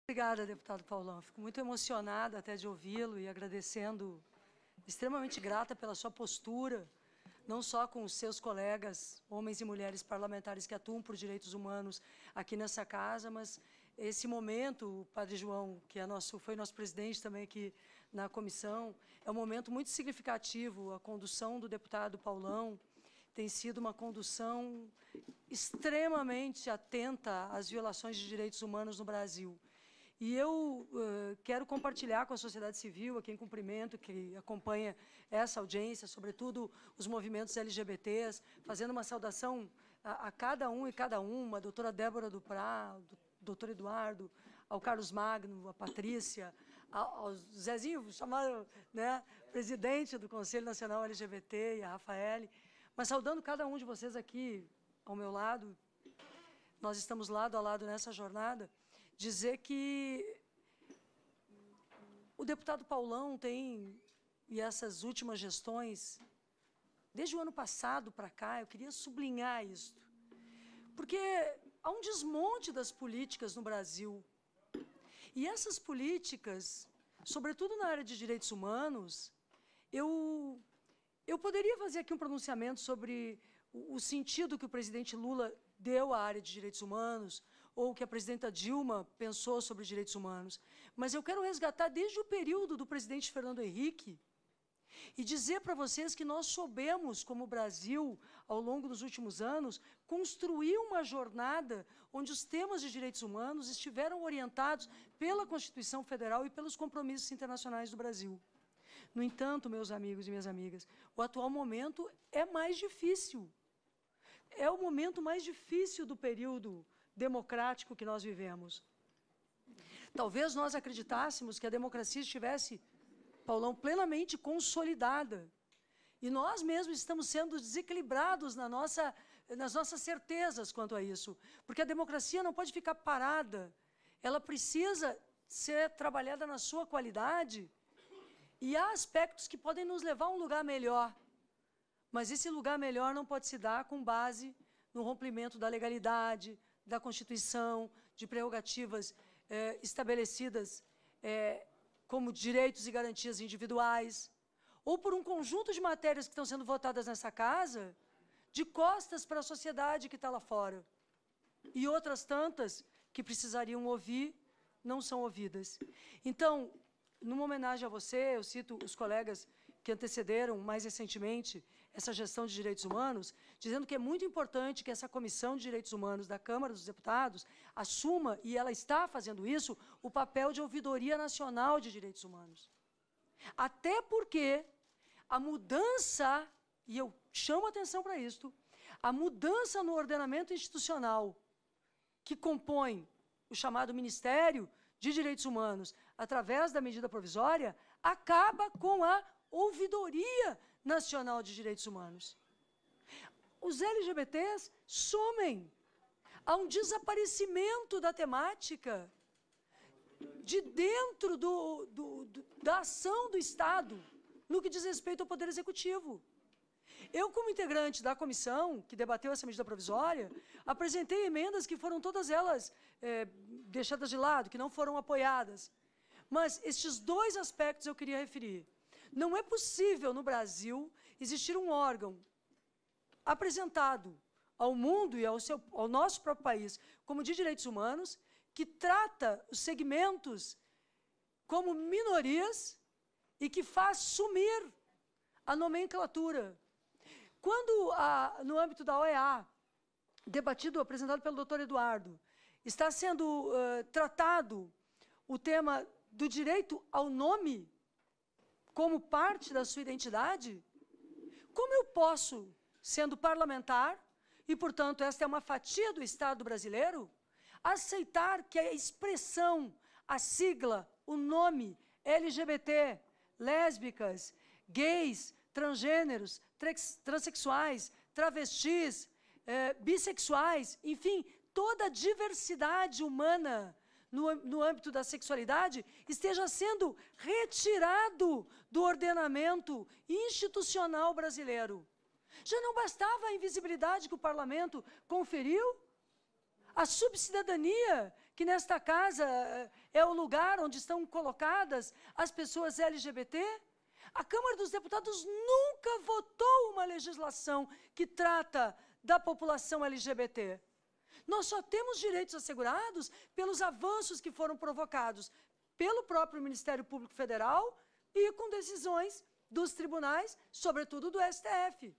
Obrigada, deputado Paulão. Fico muito emocionada até de ouvi-lo e agradecendo, extremamente grata pela sua postura, não só com os seus colegas, homens e mulheres parlamentares que atuam por direitos humanos aqui nessa casa, mas esse momento, o Padre João, que foi nosso presidente também aqui na comissão, é um momento muito significativo. A condução do deputado Paulão tem sido uma condução extremamente atenta às violações de direitos humanos no Brasil. E eu quero compartilhar com a sociedade civil, a quem cumprimento, que acompanha essa audiência, sobretudo os movimentos LGBTs, fazendo uma saudação a cada um e cada uma, a doutora Débora Duprá, ao doutor Eduardo, ao Carlos Magno, a Patrícia, ao Zezinho, chamaram, né, presidente do Conselho Nacional LGBT, e a Rafaele, mas saudando cada um de vocês aqui ao meu lado, nós estamos lado a lado nessa jornada, dizer que o deputado Paulão tem, e essas últimas gestões, desde o ano passado para cá, eu queria sublinhar isso, porque há um desmonte das políticas no Brasil. E essas políticas, sobretudo na área de direitos humanos, eu poderia fazer aqui um pronunciamento sobre o sentido que o presidente Lula deu à área de direitos humanos, ou que a presidenta Dilma pensou sobre direitos humanos. Mas eu quero resgatar desde o período do presidente Fernando Henrique e dizer para vocês que nós soubemos, como Brasil, ao longo dos últimos anos, construir uma jornada onde os temas de direitos humanos estiveram orientados pela Constituição Federal e pelos compromissos internacionais do Brasil. No entanto, meus amigos e minhas amigas, o atual momento é mais difícil. É o momento mais difícil do período democrático que nós vivemos. Talvez nós acreditássemos que a democracia estivesse, Paulão, plenamente consolidada. E nós mesmos estamos sendo desequilibrados nas nossas certezas quanto a isso. Porque a democracia não pode ficar parada. Ela precisa ser trabalhada na sua qualidade. E há aspectos que podem nos levar a um lugar melhor. Mas esse lugar melhor não pode se dar com base no rompimento da legalidade, da Constituição, de prerrogativas estabelecidas como direitos e garantias individuais, ou por um conjunto de matérias que estão sendo votadas nessa casa, de costas para a sociedade que está lá fora. E outras tantas que precisariam ouvir, não são ouvidas. Então, numa homenagem a você, eu cito os colegas que antecederam mais recentemente essa gestão de direitos humanos, dizendo que é muito importante que essa Comissão de Direitos Humanos da Câmara dos Deputados assuma, e ela está fazendo isso, o papel de ouvidoria nacional de direitos humanos. Até porque a mudança, e eu chamo a atenção para isto, a mudança no ordenamento institucional que compõe o chamado Ministério de Direitos Humanos, através da medida provisória, acaba com a Ouvidoria Nacional de Direitos Humanos. Os LGBTs somem. Há um desaparecimento da temática de dentro da ação do Estado no que diz respeito ao Poder Executivo. Eu, como integrante da comissão que debateu essa medida provisória, apresentei emendas que foram todas elas deixadas de lado, que não foram apoiadas. Mas estes dois aspectos eu queria referir. Não é possível, no Brasil, existir um órgão apresentado ao mundo e ao nosso próprio país como de direitos humanos, que trata os segmentos como minorias e que faz sumir a nomenclatura. Quando, no âmbito da OEA, debatido, apresentado pelo doutor Eduardo, está sendo tratado o tema do direito ao nome como parte da sua identidade, como eu posso, sendo parlamentar, e, portanto, esta é uma fatia do Estado brasileiro, aceitar que a expressão, a sigla, o nome LGBT, lésbicas, gays, transgêneros, transexuais, travestis, bissexuais, enfim, toda a diversidade humana no âmbito da sexualidade esteja sendo retirado do ordenamento institucional brasileiro. Já não bastava a invisibilidade que o parlamento conferiu? A subcidadania que nesta casa é o lugar onde estão colocadas as pessoas LGBT? A Câmara dos Deputados nunca votou uma legislação que trata da população LGBT. Nós só temos direitos assegurados pelos avanços que foram provocados pelo próprio Ministério Público Federal e com decisões dos tribunais, sobretudo do STF.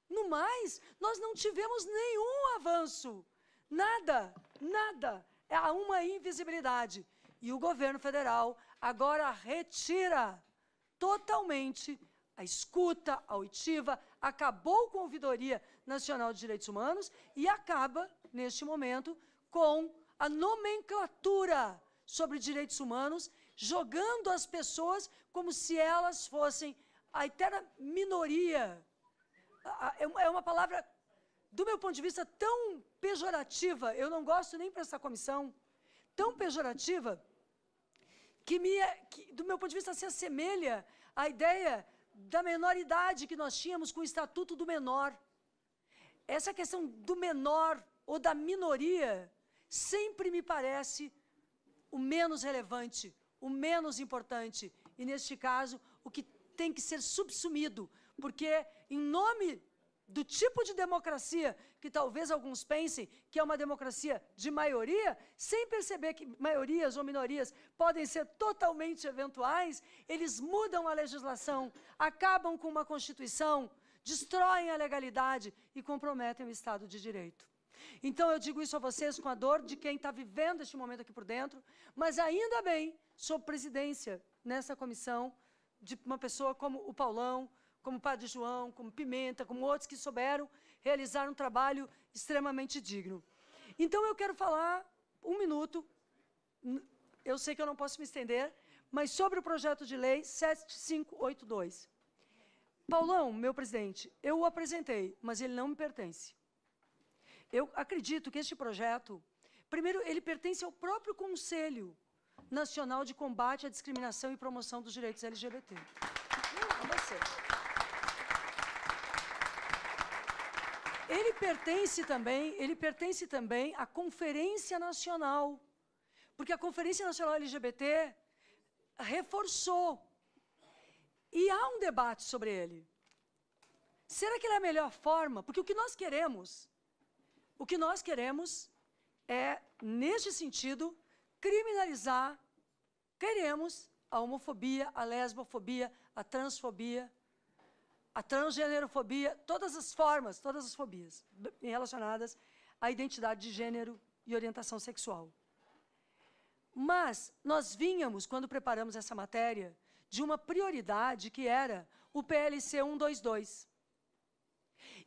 No mais, nós não tivemos nenhum avanço. Nada, nada. Há uma invisibilidade. E o governo federal agora retira totalmente a escuta, a oitiva, acabou com a Ouvidoria Nacional de Direitos Humanos e acaba, neste momento, com a nomenclatura sobre direitos humanos, jogando as pessoas como se elas fossem a eterna minoria. É uma palavra, do meu ponto de vista, tão pejorativa, eu não gosto nem para essa comissão, tão pejorativa, que, do meu ponto de vista, se assemelha à ideia da menoridade que nós tínhamos com o Estatuto do Menor. Essa questão do menor ou da minoria sempre me parece o menos relevante, o menos importante, e, neste caso, o que tem que ser subsumido, porque, em nome do tipo de democracia que talvez alguns pensem que é uma democracia de maioria, sem perceber que maiorias ou minorias podem ser totalmente eventuais, eles mudam a legislação, acabam com uma Constituição, destroem a legalidade e comprometem o Estado de Direito. Então, eu digo isso a vocês com a dor de quem está vivendo este momento aqui por dentro, mas ainda bem, sob presidência nessa comissão, de uma pessoa como o Paulão, como o Padre João, como Pimenta, como outros que souberam realizar um trabalho extremamente digno. Então, eu quero falar um minuto, eu sei que eu não posso me estender, mas sobre o projeto de lei 7582. Paulão, meu presidente, eu o apresentei, mas ele não me pertence. Eu acredito que este projeto, primeiro, ele pertence ao próprio Conselho Nacional de Combate à Discriminação e Promoção dos Direitos LGBT. Não vai ser. Ele pertence também à Conferência Nacional, porque a Conferência Nacional LGBT reforçou. E há um debate sobre ele. Será que ele é a melhor forma? Porque o que nós queremos é, neste sentido, criminalizar, queremos a homofobia, a lesbofobia, a transfobia, a transgênerofobia, todas as formas, todas as fobias relacionadas à identidade de gênero e orientação sexual. Mas nós vínhamos, quando preparamos essa matéria, de uma prioridade que era o PLC 122.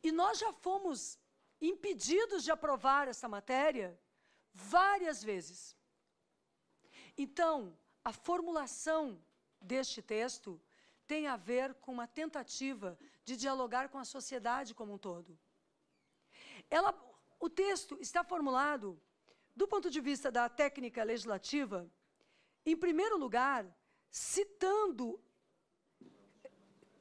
E nós já fomos impedidos de aprovar essa matéria várias vezes. Então, a formulação deste texto tem a ver com uma tentativa de dialogar com a sociedade como um todo. O texto está formulado, do ponto de vista da técnica legislativa, em primeiro lugar, citando,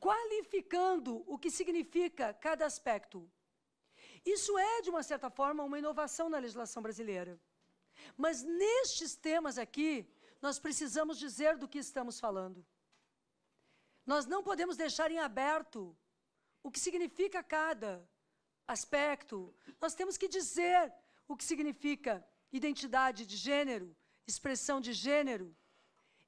qualificando o que significa cada aspecto. Isso é, de uma certa forma, uma inovação na legislação brasileira. Mas, nestes temas aqui, nós precisamos dizer do que estamos falando. Nós não podemos deixar em aberto o que significa cada aspecto. Nós temos que dizer o que significa identidade de gênero, expressão de gênero.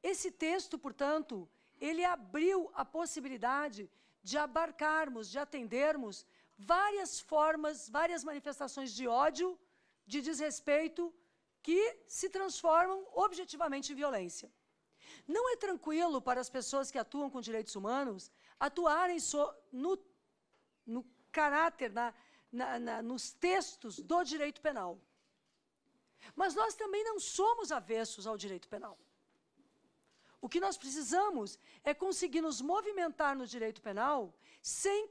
Esse texto, portanto, ele abriu a possibilidade de abarcarmos, de atendermos várias formas, várias manifestações de ódio, de desrespeito, que se transformam objetivamente em violência. Não é tranquilo para as pessoas que atuam com direitos humanos atuarem no caráter, nos textos do direito penal. Mas nós também não somos avessos ao direito penal. O que nós precisamos é conseguir nos movimentar no direito penal sem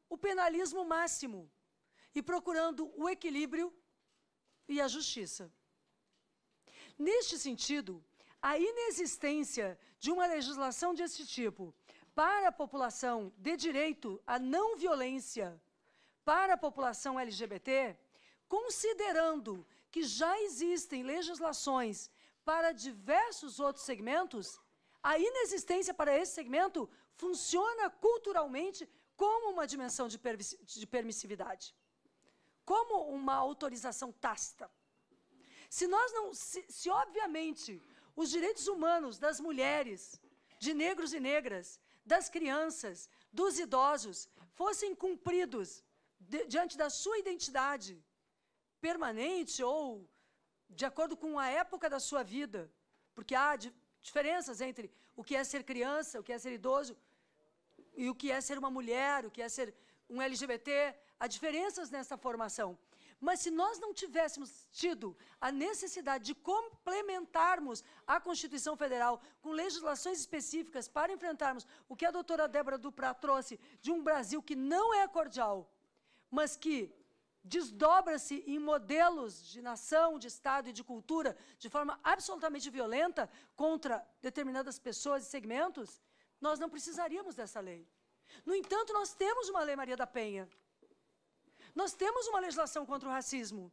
o penalismo máximo e procurando o equilíbrio e a justiça. Neste sentido, a inexistência de uma legislação desse tipo para a população de direito à não violência, para a população LGBT, considerando que já existem legislações para diversos outros segmentos, a inexistência para esse segmento funciona culturalmente como uma dimensão de permissividade, como uma autorização tácita. Se obviamente os direitos humanos das mulheres, de negros e negras, das crianças, dos idosos, fossem cumpridos diante da sua identidade permanente ou de acordo com a época da sua vida, porque há diferenças entre o que é ser criança, o que é ser idoso, e o que é ser uma mulher, o que é ser um LGBT, há diferenças nessa formação. Mas se nós não tivéssemos tido a necessidade de complementarmos a Constituição Federal com legislações específicas para enfrentarmos o que a doutora Débora Duprá trouxe de um Brasil que não é cordial, mas que desdobra-se em modelos de nação, de Estado e de cultura de forma absolutamente violenta contra determinadas pessoas e segmentos, nós não precisaríamos dessa lei. No entanto, nós temos uma Lei Maria da Penha. Nós temos uma legislação contra o racismo.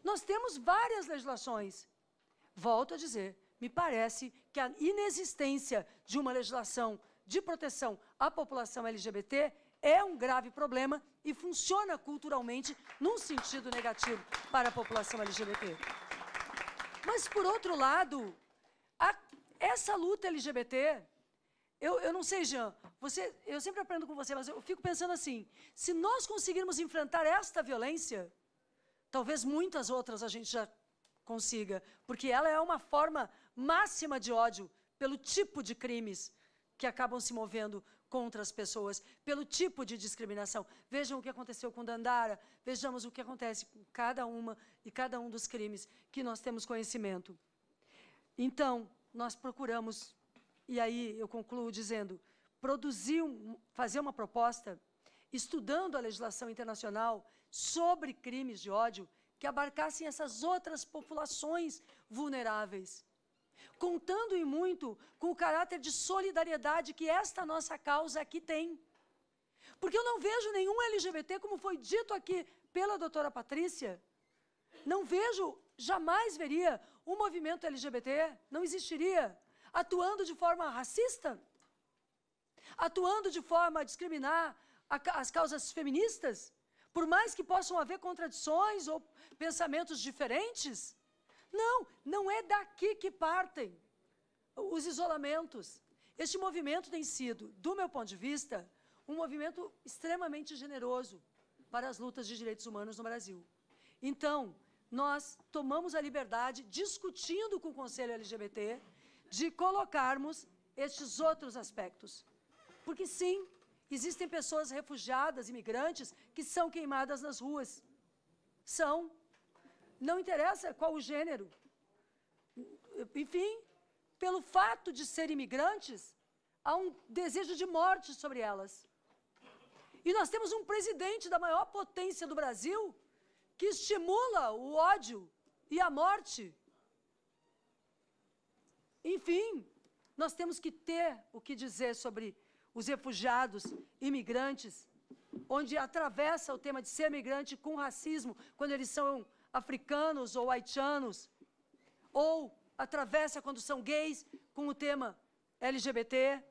Nós temos várias legislações. Volto a dizer, me parece que a inexistência de uma legislação de proteção à população LGBT é um grave problema e funciona culturalmente num sentido negativo para a população LGBT. Mas, por outro lado, essa luta LGBT, eu não sei, Jean, eu sempre aprendo com você, mas eu fico pensando assim, se nós conseguirmos enfrentar esta violência, talvez muitas outras a gente já consiga, porque ela é uma forma máxima de ódio pelo tipo de crimes que acabam se movendo contra as pessoas, pelo tipo de discriminação. Vejam o que aconteceu com Dandara, vejamos o que acontece com cada uma e cada um dos crimes que nós temos conhecimento. Então, nós procuramos, e aí eu concluo dizendo, fazer uma proposta, estudando a legislação internacional sobre crimes de ódio, que abarcassem essas outras populações vulneráveis, contando e muito com o caráter de solidariedade que esta nossa causa aqui tem. Porque eu não vejo nenhum LGBT, como foi dito aqui pela doutora Patrícia, não vejo, jamais veria um movimento LGBT, não existiria, atuando de forma racista, atuando de forma a discriminar as causas feministas, por mais que possam haver contradições ou pensamentos diferentes. Não, não é daqui que partem os isolamentos. Este movimento tem sido, do meu ponto de vista, um movimento extremamente generoso para as lutas de direitos humanos no Brasil. Então, nós tomamos a liberdade, discutindo com o Conselho LGBT, de colocarmos estes outros aspectos. Porque, sim, existem pessoas refugiadas, imigrantes, que são queimadas nas ruas. São. Não interessa qual o gênero. Enfim, pelo fato de serem imigrantes, há um desejo de morte sobre elas. E nós temos um presidente da maior potência do Brasil que estimula o ódio e a morte. Enfim, nós temos que ter o que dizer sobre os refugiados, imigrantes, onde atravessa o tema de ser migrante com racismo, quando eles são africanos ou haitianos, ou atravessa quando são gays, com o tema LGBT.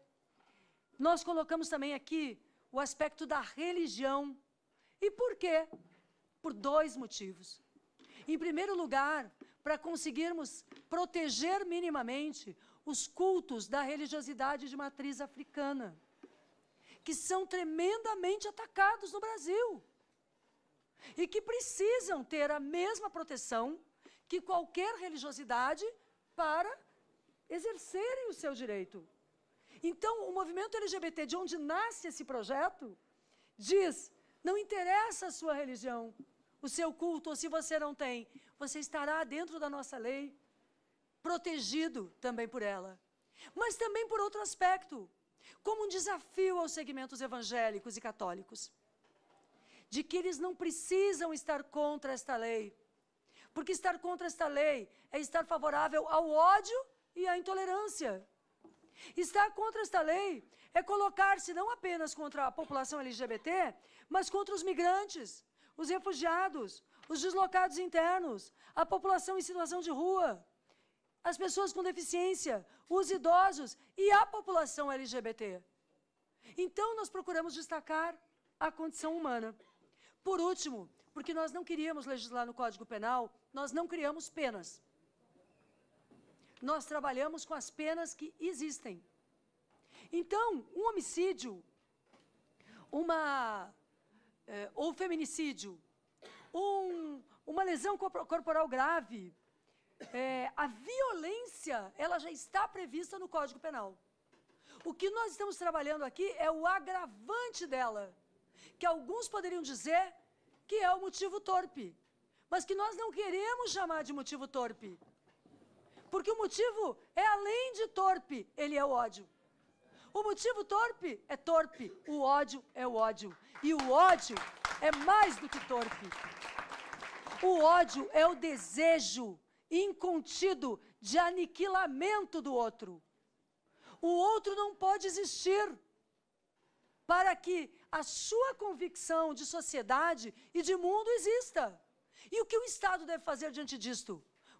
Nós colocamos também aqui o aspecto da religião. E por quê? Por dois motivos. Em primeiro lugar, para conseguirmos proteger minimamente os cultos da religiosidade de matriz africana, que são tremendamente atacados no Brasil e que precisam ter a mesma proteção que qualquer religiosidade para exercerem o seu direito. Então, o movimento LGBT, de onde nasce esse projeto, diz, não interessa a sua religião, o seu culto, ou se você não tem, você estará dentro da nossa lei, protegido também por ela. Mas também por outro aspecto, como um desafio aos segmentos evangélicos e católicos, de que eles não precisam estar contra esta lei, porque estar contra esta lei é estar favorável ao ódio e à intolerância. Estar contra esta lei é colocar-se não apenas contra a população LGBT, mas contra os migrantes, os refugiados, os deslocados internos, a população em situação de rua, as pessoas com deficiência, os idosos e a população LGBT. Então, nós procuramos destacar a condição humana. Por último, porque nós não queríamos legislar no Código Penal, nós não criamos penas. Nós trabalhamos com as penas que existem. Então, um homicídio, ou feminicídio, uma lesão corporal grave, a violência, ela já está prevista no Código Penal. O que nós estamos trabalhando aqui é o agravante dela, que alguns poderiam dizer que é o motivo torpe, mas que nós não queremos chamar de motivo torpe, porque o motivo é além de torpe, ele é o ódio. O motivo torpe é torpe, o ódio é o ódio, e o ódio é mais do que torpe. O ódio é o desejo incontido de aniquilamento do outro. O outro não pode existir para que a sua convicção de sociedade e de mundo exista. E o que o Estado deve fazer diante disto?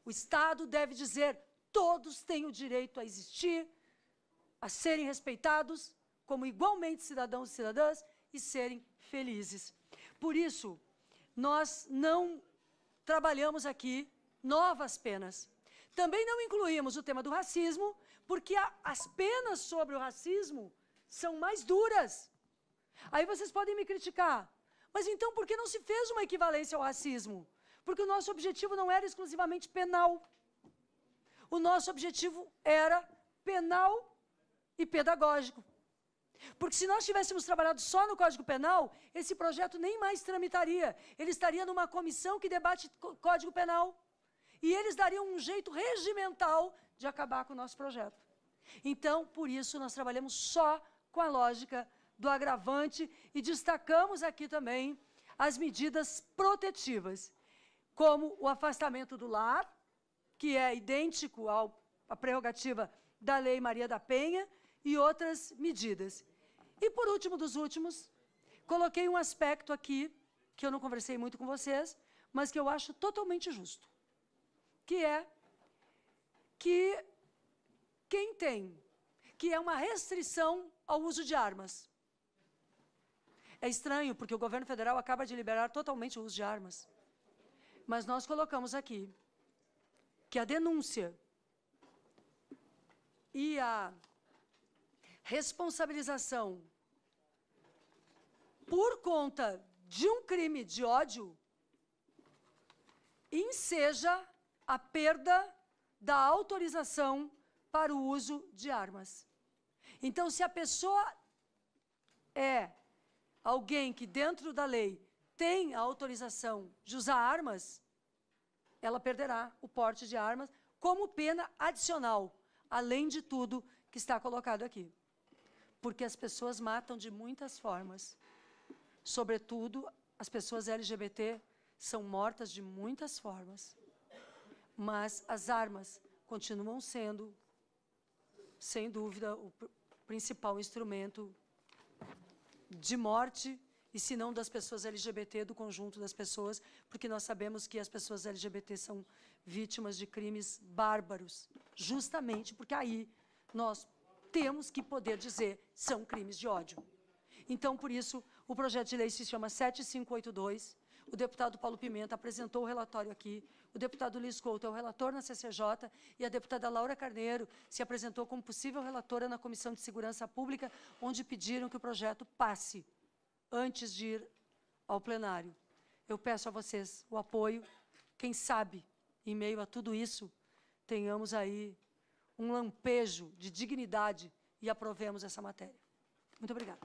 O Estado deve dizer: todos têm o direito a existir, a serem respeitados como igualmente cidadãos e cidadãs e serem felizes. Por isso, nós não trabalhamos aqui novas penas. Também não incluímos o tema do racismo, porque as penas sobre o racismo são mais duras. Aí vocês podem me criticar, mas então por que não se fez uma equivalência ao racismo? Porque o nosso objetivo não era exclusivamente penal. O nosso objetivo era penal e pedagógico. Porque se nós tivéssemos trabalhado só no Código Penal, esse projeto nem mais tramitaria. Ele estaria numa comissão que debate Código Penal. E eles dariam um jeito regimental de acabar com o nosso projeto. Então, por isso, nós trabalhamos só com a lógica do agravante e destacamos aqui também as medidas protetivas, como o afastamento do lar, que é idêntico à prerrogativa da Lei Maria da Penha, e outras medidas. E, por último dos últimos, coloquei um aspecto aqui, que eu não conversei muito com vocês, mas que eu acho totalmente justo, que é que é uma restrição ao uso de armas. É estranho, porque o governo federal acaba de liberar totalmente o uso de armas. Mas nós colocamos aqui que a denúncia e a responsabilização por conta de um crime de ódio enseja a perda da autorização para o uso de armas. Então, se a pessoa é alguém que, dentro da lei, tem a autorização de usar armas, ela perderá o porte de armas como pena adicional, além de tudo que está colocado aqui. Porque as pessoas matam de muitas formas. Sobretudo, as pessoas LGBT são mortas de muitas formas. Mas as armas continuam sendo, sem dúvida, o principal instrumento de morte, e se não das pessoas LGBT, do conjunto das pessoas, porque nós sabemos que as pessoas LGBT são vítimas de crimes bárbaros, justamente porque aí nós temos que poder dizer são crimes de ódio. Então, por isso, o projeto de lei se chama 7582, o deputado Paulo Pimenta apresentou o relatório aqui, o deputado Luiz Couto é o relator na CCJ e a deputada Laura Carneiro se apresentou como possível relatora na Comissão de Segurança Pública, onde pediram que o projeto passe antes de ir ao plenário. Eu peço a vocês o apoio, quem sabe, em meio a tudo isso, tenhamos aí um lampejo de dignidade e aprovemos essa matéria. Muito obrigada.